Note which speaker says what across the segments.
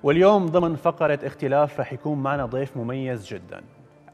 Speaker 1: واليوم ضمن فقرة اختلاف رح يكون معنا ضيف مميز جدا.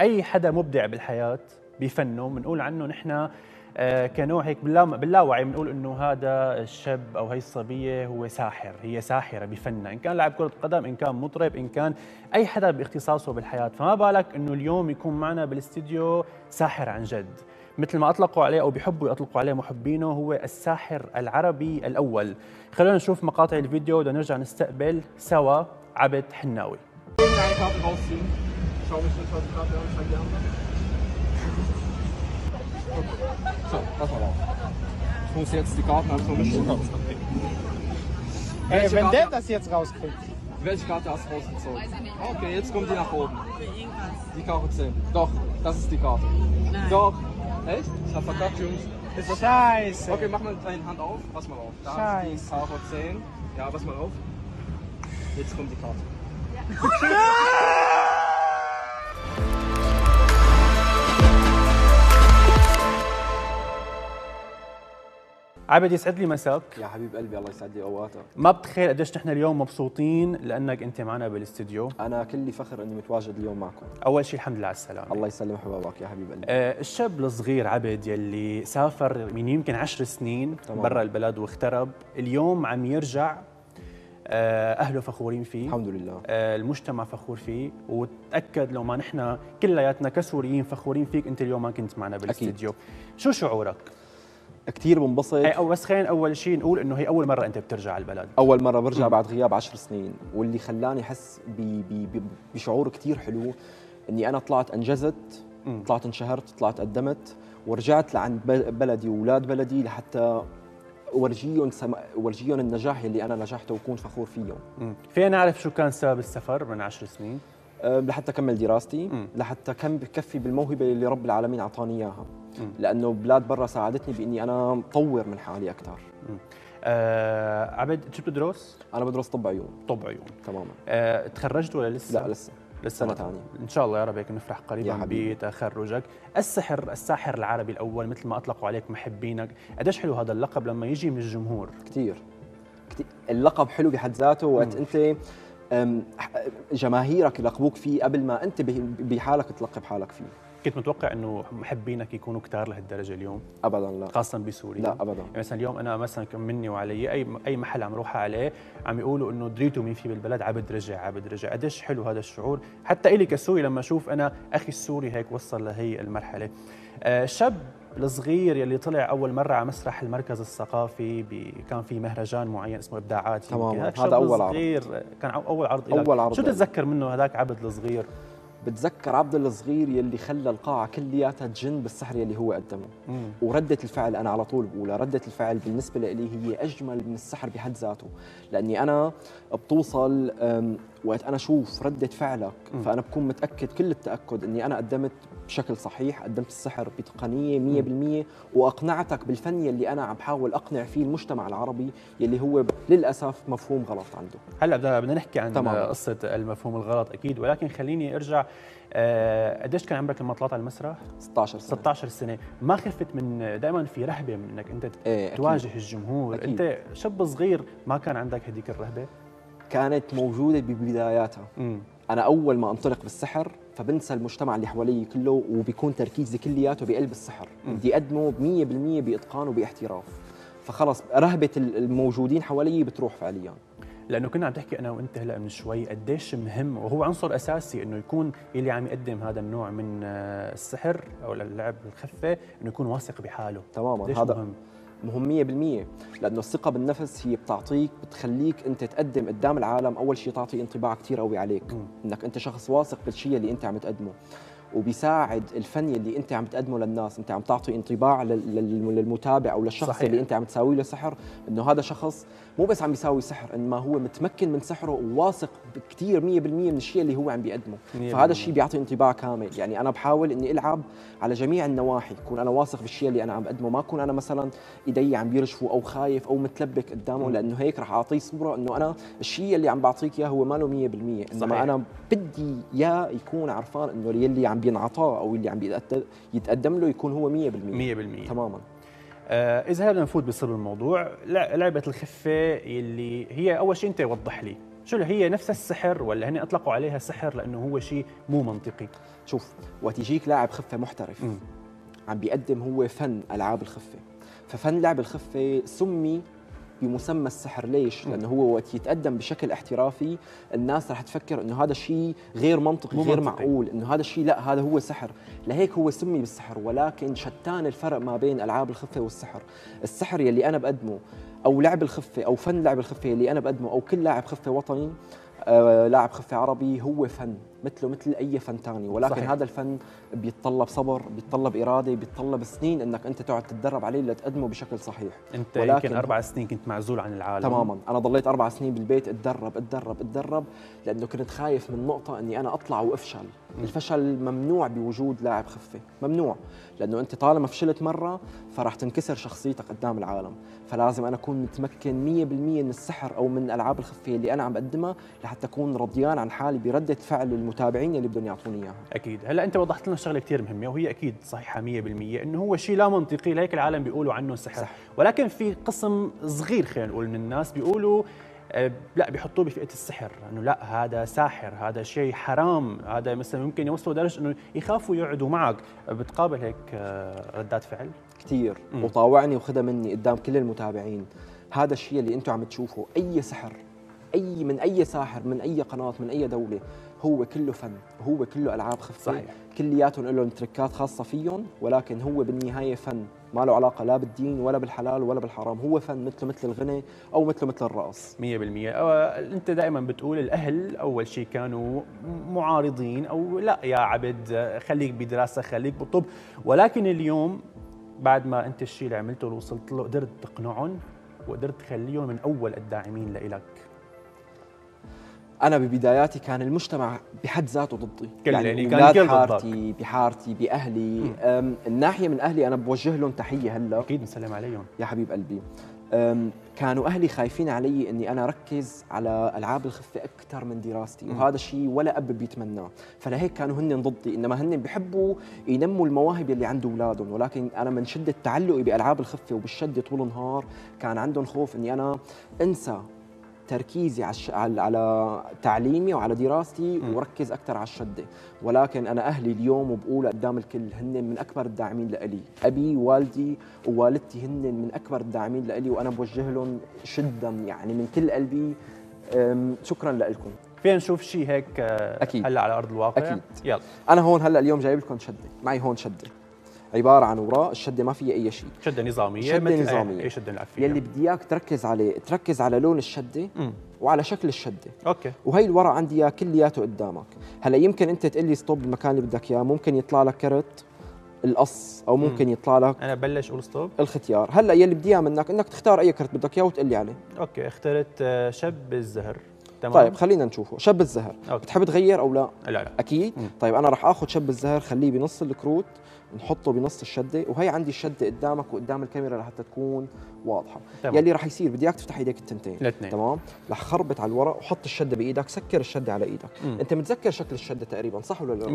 Speaker 1: أي حدا مبدع بالحياة بفنه بنقول عنه نحن كنوع هيك باللاوعي بنقول انه هذا الشاب او هي الصبيه هو ساحر، هي ساحره بفنها، ان كان لاعب كره قدم، ان كان مطرب، ان كان اي حدا باختصاصه بالحياه، فما بالك انه اليوم يكون معنا بالاستديو ساحر عن جد، مثل ما اطلقوا عليه او بيحبوا يطلقوا عليه محبينه، هو الساحر العربي الاول. خلونا نشوف مقاطع الفيديو ونرجع نستقبل سوا عبد حناوي.
Speaker 2: So, pass mal auf. Ich muss jetzt die Karten einfach nur mischen.
Speaker 3: Hey, wenn der das jetzt rauskriegt.
Speaker 2: Welche Karte hast du rausgezogen?
Speaker 4: Weiß ich nicht.
Speaker 2: Okay, jetzt kommt die nach oben.
Speaker 4: Irgendwas.
Speaker 2: Die Karte 10. Doch, das ist die Karte.
Speaker 4: Nein.
Speaker 2: Doch. Echt? Ich hab verkackt, Jungs. Ist das...
Speaker 3: Scheiße.
Speaker 2: Okay, mach mal mit deiner Hand auf. Pass mal auf. Da ist die Karte 10. Ja, pass mal auf. Jetzt kommt die Karte.
Speaker 1: عبد يسعد لي مساك.
Speaker 2: يا حبيب قلبي الله يسعد لي اوقاتك.
Speaker 1: ما بتخيل قديش نحن اليوم مبسوطين لانك انت معنا بالاستديو.
Speaker 2: انا كلي فخر اني متواجد اليوم معكم.
Speaker 1: اول شيء الحمد لله على السلامه.
Speaker 2: الله يسلم حبابك يا حبيب قلبي.
Speaker 1: الشاب الصغير عبد يلي سافر من يمكن 10 سنين برا البلد واغترب، اليوم عم يرجع، اهله فخورين فيه
Speaker 2: الحمد لله.
Speaker 1: المجتمع فخور فيه، وتاكد لو ما نحن كلياتنا كسوريين فخورين فيك، انت اليوم ما كنت معنا بالاستديو. شو شعورك؟
Speaker 2: كثير بنبسط.
Speaker 1: او بس خلينا اول شيء نقول انه هي اول مره انت بترجع على البلد.
Speaker 2: اول مره برجع بعد غياب 10 سنين، واللي خلاني احس بشعور كثير حلو اني انا طلعت انجزت، طلعت انشهرت، طلعت قدمت، ورجعت لعند بلدي واولاد بلدي لحتى ورجيهم النجاح اللي انا نجحته وكون فخور فيهم.
Speaker 1: فينا نعرف شو كان سبب السفر من 10 سنين؟
Speaker 2: لحتى اكمل دراستي، لحتى كم بكفي بالموهبه اللي رب العالمين اعطاني اياها، لانه بلاد برا ساعدتني باني انا اطور من حالي اكثر.
Speaker 1: عبد شو بتدرس؟
Speaker 2: انا بدرس طب عيون.
Speaker 1: طب عيون
Speaker 2: تماما.
Speaker 1: تخرجت ولا لسه؟
Speaker 2: لا لسه
Speaker 1: سنة ثانية. ان شاء الله يا رب هيك نفرح قريبا بتخرجك. الساحر العربي الاول مثل ما اطلقوا عليك محبينك، قديش حلو هذا اللقب لما يجي من الجمهور؟
Speaker 2: كثير اللقب حلو بحد ذاته، وقت انت جماهيرك يلقبوك فيه قبل ما انت بحالك تلقب حالك فيه.
Speaker 1: كنت متوقع انه محبينك يكونوا كتار لهالدرجه اليوم؟
Speaker 2: ابدا لا.
Speaker 1: خاصه بسوريا؟
Speaker 2: لا ابدا.
Speaker 1: يعني مثلا اليوم انا مثلا كم مني وعلي اي محل عم روح عليه عم يقولوا انه دريتوا مين في بالبلد، عبد رجع عبد رجع. قديش حلو هذا الشعور حتى الي كسوري لما اشوف انا اخي السوري هيك وصل لهي المرحله. الشاب الصغير يلي طلع اول مره على مسرح المركز الثقافي، كان في مهرجان معين اسمه ابداعات.
Speaker 2: تمام. هذا اول عرض.
Speaker 1: كان اول عرض لك.
Speaker 2: اول عرض.
Speaker 1: شو تتذكر منه هذاك عبد الصغير؟
Speaker 2: بتذكر عبد الصغير يلي خلى القاعه كلياتها تجن بالسحر يلي هو قدمه. وردة الفعل انا على طول بقولها، ردة الفعل بالنسبه لي هي اجمل من السحر بحد ذاته، لاني انا بتوصل وقت انا اشوف ردة فعلك فانا بكون متاكد كل التاكد اني انا قدمت بشكل صحيح، قدمت السحر بتقنيه 100%، واقنعتك بالفن يلي انا عم بحاول اقنع فيه المجتمع العربي يلي هو للاسف مفهوم غلط عنده.
Speaker 1: هلا بدنا نحكي عن قصه المفهوم الغلط اكيد، ولكن خليني ارجع. قديش كان عمرك لما طلعت على المسرح؟
Speaker 2: 16 سنه. 16
Speaker 1: سنه. ما خفت من دائما في رهبه من انك انت تواجه الجمهور؟ أكيد. انت شاب صغير ما كان عندك هذيك الرهبه؟
Speaker 2: كانت موجوده ببداياتها. انا اول ما انطلق بالسحر فبنسى المجتمع اللي حوالي كله، وبيكون تركيزي كلياته بقلب السحر، بدي اقدمه 100% باتقان وباحتراف، فخلص رهبه الموجودين حوالي بتروح فعليا.
Speaker 1: لانه كنا عم تحكي انا وانت هلا من شوي قديش مهم وهو عنصر اساسي انه يكون اللي عم يقدم هذا النوع من السحر او اللعب الخفه انه يكون واثق بحاله.
Speaker 2: تماما. هذا مهم 100%، لانه الثقه بالنفس هي بتخليك انت تقدم قدام العالم، اول شيء تعطي انطباع كثير قوي عليك انك انت شخص واثق بالشيء اللي انت عم تقدمه، وبيساعد الفن اللي انت عم تقدمه للناس، انت عم تعطي انطباع للمتابع او للشخص صحيح. اللي انت عم تساوي له سحر انه هذا شخص مو بس عم بيساوي سحر، انما هو متمكن من سحره وواثق كثير 100% من الشيء اللي هو عم بيقدمه، فهذا الشيء بيعطي انطباع كامل. يعني انا بحاول اني العب على جميع النواحي، اكون انا واثق بالشيء اللي انا عم بقدمه، ما اكون انا مثلا ايدي عم بيرجفوا او خايف او متلبك قدامه، لانه هيك رح اعطيه صوره انه انا الشيء اللي عم بعطيك اياه هو ماله 100%، انما صحيح. انا بدي اياه يكون عرفان انه يلي عم بينعطاه او اللي عم يتقدم له يكون هو 100%. تماما.
Speaker 1: اذا بدنا نفوت بصلب الموضوع، لعبه الخفه اللي هي اول شيء انت وضح لي شو هي نفس السحر ولا هن اطلقوا عليها سحر لانه هو شيء مو منطقي؟
Speaker 2: شوف، وقت يجيك لاعب خفه محترف عم بيقدم هو فن العاب الخفه، ففن لعب الخفه سمي بمسمى السحر. ليش؟ لانه هو وقت يتقدم بشكل احترافي الناس رح تفكر انه هذا الشيء غير منطقي، غير معقول، انه هذا الشيء لا، هذا هو سحر، لهيك هو سمي بالسحر. ولكن شتان الفرق ما بين العاب الخفه والسحر. السحر يلي انا بقدمه او لعب الخفه او فن لعب الخفه يلي انا بقدمه او كل لاعب خفه وطني لاعب خفه عربي هو فن مثله مثل اي فن ثاني، ولكن صحيح. هذا الفن بيتطلب صبر، بيتطلب اراده، بيتطلب سنين انك انت تقعد تتدرب عليه لتقدمه بشكل صحيح.
Speaker 1: انت يمكن 4 سنين كنت معزول عن العالم.
Speaker 2: تماما، انا ضليت 4 سنين بالبيت اتدرب لانه كنت خايف من نقطه اني انا اطلع وافشل. الفشل ممنوع بوجود لاعب خفه، ممنوع، لانه انت طالما فشلت مره فراح تنكسر شخصيتك قدام العالم. فلازم انا اكون متمكن 100% من السحر او من العاب الخفه اللي انا عم بقدمها لحتى اكون رضيان عن حالي برده فعل المتابعين اللي بدهم يعطوني اياها.
Speaker 1: اكيد. هلا انت وضحت لنا شغله كثير مهمه وهي اكيد صحيحه 100%، انه هو شيء لا منطقي لهيك العالم بيقولوا عنه سحر. صح. ولكن في قسم صغير خلينا نقول من الناس بيقولوا لا، بيحطوه بفئه السحر، انه لا هذا ساحر، هذا شيء حرام، هذا مثلا ممكن يوصلوا لدرجه انه يخافوا يقعدوا معك. بتقابل هيك ردات فعل
Speaker 2: كثير؟ وطاوعني وخذها مني قدام كل المتابعين. هذا الشيء اللي انتم عم تشوفوا، اي سحر، اي ساحر من اي قناه من اي دوله، هو كله فن، هو كله العاب خفه. صحيح. كلياتهم لهم تركات خاصه فيهم، ولكن هو بالنهايه فن، ما له علاقه لا بالدين ولا بالحلال ولا بالحرام، هو فن مثله مثل الغنى او مثله مثل الرقص.
Speaker 1: 100%. انت دائما بتقول الاهل اول شيء كانوا معارضين، او لا يا عبد خليك بدراسه، خليك بالطب، ولكن اليوم بعد ما انت الشيء اللي عملته ووصلت له قدرت تقنعهم وقدرت تخليهم من اول الداعمين لإلك.
Speaker 2: أنا ببداياتي كان المجتمع بحد ذاته ضدي،
Speaker 1: يعني
Speaker 2: أولاد حارتي بحارتي بأهلي. الناحية من أهلي أنا بوجه لهم تحية هلا،
Speaker 1: أكيد نسلم عليهم
Speaker 2: يا حبيب قلبي. كانوا أهلي خايفين علي إني أنا أركز على ألعاب الخفة أكثر من دراستي، وهذا الشيء ولا أب بيتمناه، فلهيك كانوا هن ضدي. إنما هن بيحبوا ينموا المواهب اللي عند أولادهم، ولكن أنا من شدة تعلقي بألعاب الخفة وبالشدة طول النهار كان عندهم خوف إني أنا أنسى تركيزي على تعليمي وعلى دراستي وركز اكثر على الشده. ولكن انا اهلي اليوم وبقول قدام الكل هن من اكبر الداعمين لإلي، ابي والدي ووالدتي هن من اكبر الداعمين لإلي، وانا بوجه لهم شدا يعني من كل قلبي شكرا لكم.
Speaker 1: فين نشوف شيء هيك أكيد. هلا على ارض الواقع؟
Speaker 2: اكيد.
Speaker 1: يلا
Speaker 2: انا هون هلا اليوم جايب لكم شده، معي هون شده عباره عن وراء، الشده ما فيها اي شيء،
Speaker 1: شده نظاميه،
Speaker 2: شده نظاميه.
Speaker 1: اي شده نلعب فيها.
Speaker 2: يلي بدي اياك تركز عليه، تركز على لون الشده وعلى شكل الشده.
Speaker 1: اوكي.
Speaker 2: وهي الورق عندي اياه كلياته قدامك. هلا يمكن انت تقول لي ستوب بالمكان اللي بدك اياه، ممكن يطلع لك كرت القص او ممكن يطلع لك
Speaker 1: انا بلش اقول ستوب
Speaker 2: الختيار. هلا يلي بدي اياه منك انك تختار اي كرت بدك اياه وتقول لي عليه.
Speaker 1: اوكي، اخترت شب الزهر. تمام.
Speaker 2: طيب خلينا نشوفه شب الزهر. بتحب تغير او لا؟
Speaker 1: لا
Speaker 2: اكيد. طيب انا راح اخذ شب الزهر، خليه بنص الكروت، نحطه بنص الشده، وهي عندي الشده قدامك وقدام الكاميرا لحتى تكون واضحه.
Speaker 1: تمام.
Speaker 2: يلي راح يصير بدي اياك تفتح ايديك التنتين.
Speaker 1: الاثنين.
Speaker 2: تمام. رح خربط على الورق وحط الشده بايدك، سكر الشده على ايدك. انت متذكر شكل الشده تقريبا صح ولا لا؟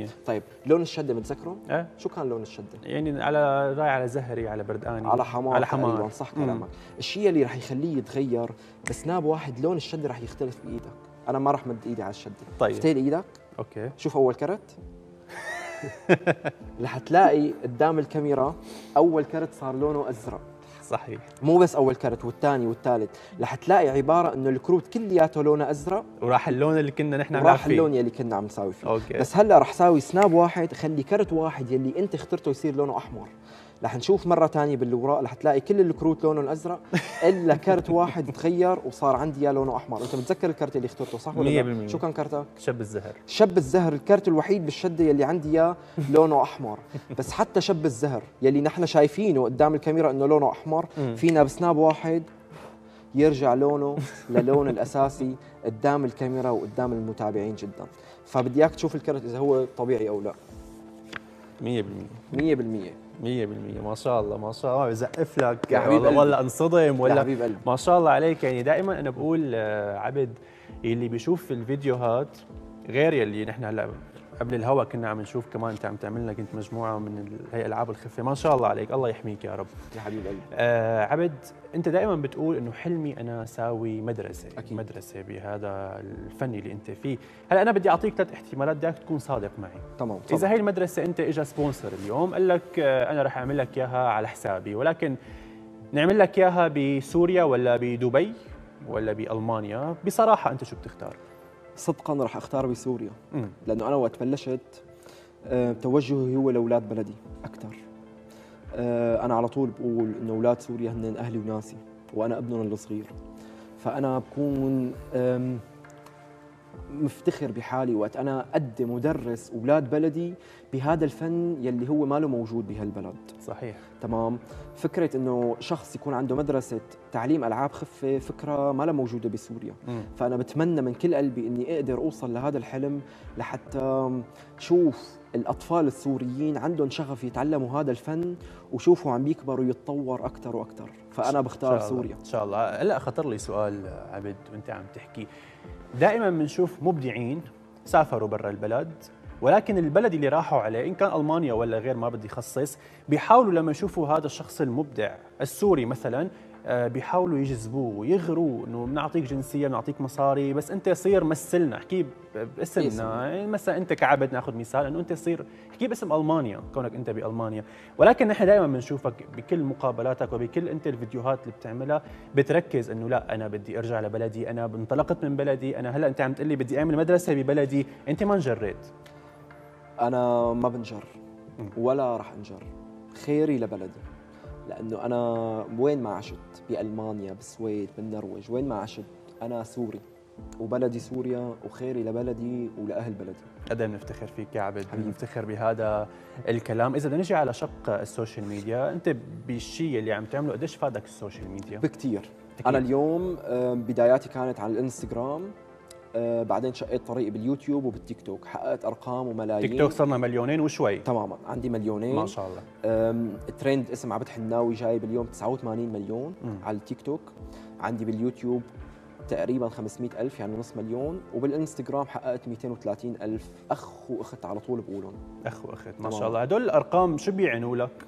Speaker 1: 100%.
Speaker 2: طيب لون الشده متذكره؟
Speaker 1: شو
Speaker 2: كان لون الشده؟
Speaker 1: يعني على راي على زهري، على بردقاني،
Speaker 2: على حمار،
Speaker 1: على حمار.
Speaker 2: تقريبا صح كلامك. الشيء اللي رح يخليه يتغير بسناب واحد لون الشده رح يختلف بايدك. انا ما رح مد ايدي على الشده.
Speaker 1: طيب
Speaker 2: افتح ايدك.
Speaker 1: اوكي.
Speaker 2: شوف اول كرت. رح تلاقي قدام الكاميرا اول كرت صار لونه ازرق.
Speaker 1: صحيح.
Speaker 2: مو بس اول كرت، والثاني والثالث، رح تلاقي عباره انه الكروت كلياته لونه ازرق،
Speaker 1: وراح اللون اللي كنا نحن عم
Speaker 2: راح اللون يلي كنا عم نساوي فيه.
Speaker 1: أوكي.
Speaker 2: بس هلا رح ساوي سناب واحد، خلي كرت واحد يلي انت اخترته يصير لونه احمر. رح نشوف مره ثانيه بالوراق رح تلاقي كل الكروت لونه الازرق الا كرت واحد تغير وصار عندي لونه احمر. انت متذكر الكرت اللي اخترته صح ولا لا؟ شو كان كرتك؟
Speaker 1: شب الزهر.
Speaker 2: شب الزهر الكرت الوحيد بالشده يلي عندي اياه لونه احمر. بس حتى شب الزهر يلي نحن شايفينه قدام الكاميرا انه لونه احمر، فينا بسناب واحد يرجع لونه للون الاساسي قدام الكاميرا وقدام المتابعين جدا. فبدي اياك تشوف الكرت اذا هو طبيعي او لا.
Speaker 1: 100%.
Speaker 2: 100%
Speaker 1: ما شاء الله ما شاء الله. بزقف لك
Speaker 2: يا حبيب قلبي،
Speaker 1: والله انصدم ولا
Speaker 2: يا حبيب قلبي.
Speaker 1: ما شاء الله عليك. يعني دائما انا بقول عبد اللي بيشوف الفيديوهات غير يلي نحن هلا قبل الهوا كنا عم نشوف كمان انت عم تعمل لنا كنت مجموعه من هي العاب الخفه، ما شاء الله عليك، الله يحميك يا رب.
Speaker 2: يا حبيب قلبي.
Speaker 1: عبد، انت دائما بتقول انه حلمي انا اساوي مدرسه،
Speaker 2: أكيد.
Speaker 1: مدرسه بهذا الفن اللي انت فيه. هلا انا بدي اعطيك 3 احتمالات، بدك تكون صادق معي.
Speaker 2: تمام.
Speaker 1: اذا هي المدرسه انت اجى سبونسر اليوم قال لك انا رح اعمل لك اياها على حسابي، ولكن نعمل لك اياها بسوريا ولا بدبي ولا بالمانيا، بصراحه انت شو بتختار؟
Speaker 2: صدقا راح اختار بسوريا، لانه انا وقت بلشت توجهي هو لاولاد بلدي اكثر. انا على طول بقول انه اولاد سوريا هن اهلي وناسي، وانا ابنهم الصغير، فانا بكون مفتخر بحالي وقت انا اقدم ودرس اولاد بلدي بهذا الفن يلي هو ما له موجود بهالبلد.
Speaker 1: صحيح.
Speaker 2: تمام. فكره انه شخص يكون عنده مدرسه تعليم العاب خفه فكره ما لها موجوده بسوريا. فانا بتمنى من كل قلبي اني اقدر اوصل لهذا الحلم، لحتى شوف الاطفال السوريين عندهم شغف يتعلموا هذا الفن وشوفوا عم بيكبروا يتطور اكثر واكثر. فانا بختار سوريا
Speaker 1: ان شاء الله. هلا خطر لي سؤال عبد وانت عم تحكي، دائما بنشوف مبدعين سافروا برا البلد، ولكن البلد اللي راحوا عليه ان كان المانيا ولا غير ما بدي خصص، بيحاولوا لما يشوفوا هذا الشخص المبدع السوري مثلا بيحاولوا يجذبوه ويغروه انه بنعطيك جنسيه بنعطيك مصاري، بس انت صير مثلنا، احكي باسمنا. يعني مثلا انت كعبد ناخذ مثال انه انت صير احكي باسم المانيا كونك انت بالمانيا، ولكن نحن دائما بنشوفك بكل مقابلاتك وبكل انت الفيديوهات اللي بتعملها بتركز انه لا انا بدي ارجع لبلدي، انا انطلقت من بلدي، انا هلا انت عم تقول لي بدي اعمل مدرسه ببلدي، انت ما انجريت.
Speaker 2: انا ما بنجر ولا راح انجر، خيري لبلدي، لانه انا وين ما عشت بألمانيا بالسويد بالنرويج وين ما عشت انا سوري وبلدي سوريا وخيري لبلدي ولاهل بلدي.
Speaker 1: قد ايه بنفتخر فيك يا عبد، بنفتخر بهذا الكلام. اذا بدنا نجي على شق السوشيال ميديا، انت بالشيء اللي عم تعمله قديش فادك السوشيال ميديا؟
Speaker 2: بكثير. انا اليوم بداياتي كانت على الانستغرام، بعدين شقيت طريقي باليوتيوب وبالتيك توك، حققت ارقام وملايين.
Speaker 1: تيك توك صرنا مليونين وشوي
Speaker 2: تماما، عندي مليونين
Speaker 1: ما شاء الله.
Speaker 2: ترند اسم عبد حناوي جاي باليوم 89 مليون على التيك توك. عندي باليوتيوب تقريبا 500,000 يعني نص مليون، وبالانستغرام حققت 230,000 اخ واخت على طول بقولهم.
Speaker 1: اخ واخت ما شاء الله. هدول الارقام شو بيعنوا لك؟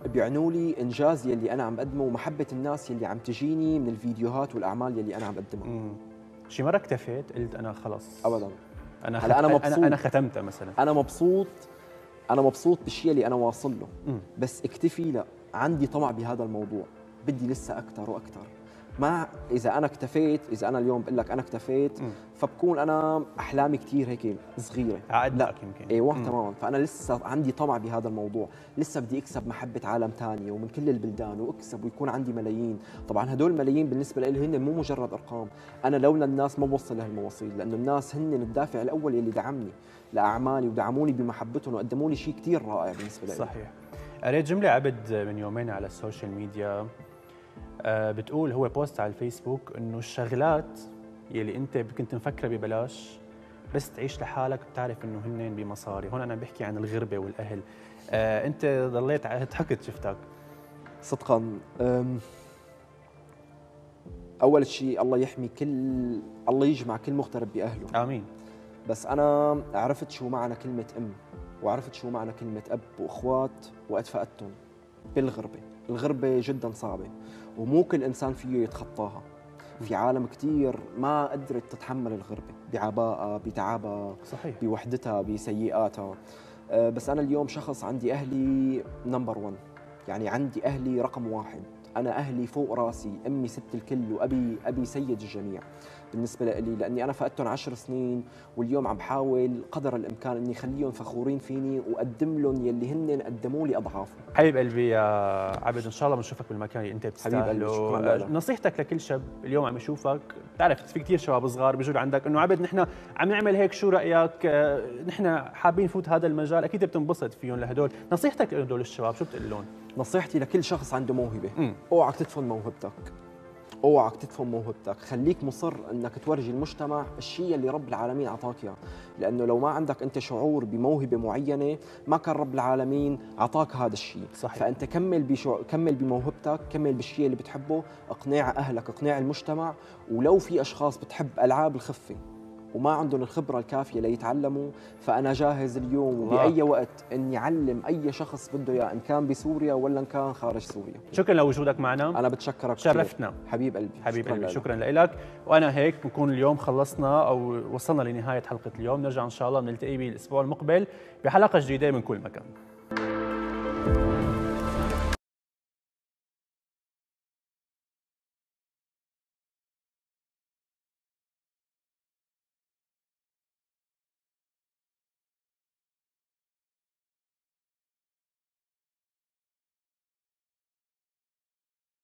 Speaker 2: بيعنوا لي انجاز يلي انا عم بقدمه ومحبه الناس يلي عم تجيني من الفيديوهات والاعمال يلي انا عم بقدمها.
Speaker 1: شي مره اكتفيت قلت انا خلص؟
Speaker 2: ابدا.
Speaker 1: انا مبسوط، انا ختمتها مثلا،
Speaker 2: انا مبسوط بالشيء اللي انا واصل له. بس اكتفي لا، عندي طمع بهذا الموضوع، بدي لسه اكثر واكثر. ما اذا انا اكتفيت، اذا انا اليوم بقول لك انا اكتفيت فبكون انا احلامي كثير هيك صغيره،
Speaker 1: عقدك يمكن.
Speaker 2: ايوه تمام. فانا لسه عندي طمع بهذا الموضوع، لسه بدي اكسب محبه عالم ثانيه ومن كل البلدان، واكسب ويكون عندي ملايين. طبعا هدول الملايين بالنسبه لي هن مو مجرد ارقام، انا لولا الناس ما بوصل لهالمواصيل، لانه الناس هن الدافع الاول اللي دعمني لاعمالي ودعموني بمحبتهم وقدموا لي شيء كثير رائع بالنسبه لي.
Speaker 1: صحيح. قريت جمله عبد من يومين على السوشيال ميديا، بتقول هو بوست على الفيسبوك انه الشغلات يلي انت كنت مفكره ببلاش بس تعيش لحالك بتعرف انه هن بمصاري. هون انا بحكي عن الغربه والاهل. انت ضليت ضحكت شفتك
Speaker 2: صدقا. اول شيء الله يحمي الله يجمع كل مغترب باهله،
Speaker 1: امين.
Speaker 2: بس انا عرفت شو معنى كلمه ام، وعرفت شو معنى كلمه اب واخوات وقت فقدتهم بالغربه. الغربه جدا صعبه ومو كل انسان فيه يتخطاها. في عالم كثير ما قدرت تتحمل الغربه بعبائها بتعبها،
Speaker 1: صحيح،
Speaker 2: بوحدتها بسيئاتها. بس انا اليوم شخص عندي اهلي نمبر 1، يعني عندي اهلي رقم 1. انا اهلي فوق راسي، امي ست الكل وابي سيد الجميع بالنسبه لي، لاني انا فقدتهم 10 سنين، واليوم عم بحاول قدر الامكان اني اخليهم فخورين فيني واقدم لهم يلي هن قدموا لي اضعافه. حبيب
Speaker 1: قلبي يا عبد، ان شاء الله بنشوفك بالمكان اللي انت بتستاهله. نصيحتك لكل شاب اليوم عم يشوفك، بتعرف في كثير شباب صغار بيجوا عندك انه عبد نحن عم نعمل هيك، شو رايك؟ نحن حابين نفوت هذا المجال، اكيد بتنبسط فيهم. لهدول نصيحتك لهدول الشباب شو بتقول لهم؟
Speaker 2: نصيحتي لكل شخص عنده موهبه، اوعك تدفن موهبتك، اوعك تدفن موهبتك، خليك مصر انك تورجي المجتمع الشيء اللي رب العالمين اعطاك اياه، لانه لو ما عندك انت شعور بموهبه معينه ما كان رب العالمين اعطاك هذا الشيء.
Speaker 1: صحيح.
Speaker 2: فانت كمل بموهبتك، كمل بالشيء اللي بتحبه، اقنع اهلك، اقنع المجتمع. ولو في اشخاص بتحب العاب الخفه وما عندهم الخبرة الكافية ليتعلموا، فأنا جاهز اليوم
Speaker 1: الله.
Speaker 2: وبأي وقت إني أعلم أي شخص بده إياه، إن كان بسوريا ولا إن كان خارج سوريا.
Speaker 1: شكرا لوجودك معنا.
Speaker 2: أنا بتشكرك كثير.
Speaker 1: شرفتنا
Speaker 2: حبيب قلبي.
Speaker 1: حبيب قلبي، شكرا لك. وأنا هيك بنكون اليوم خلصنا أو وصلنا لنهاية حلقة اليوم. نرجع إن شاء الله نلتقي بالأسبوع المقبل بحلقة جديدة من كل مكان.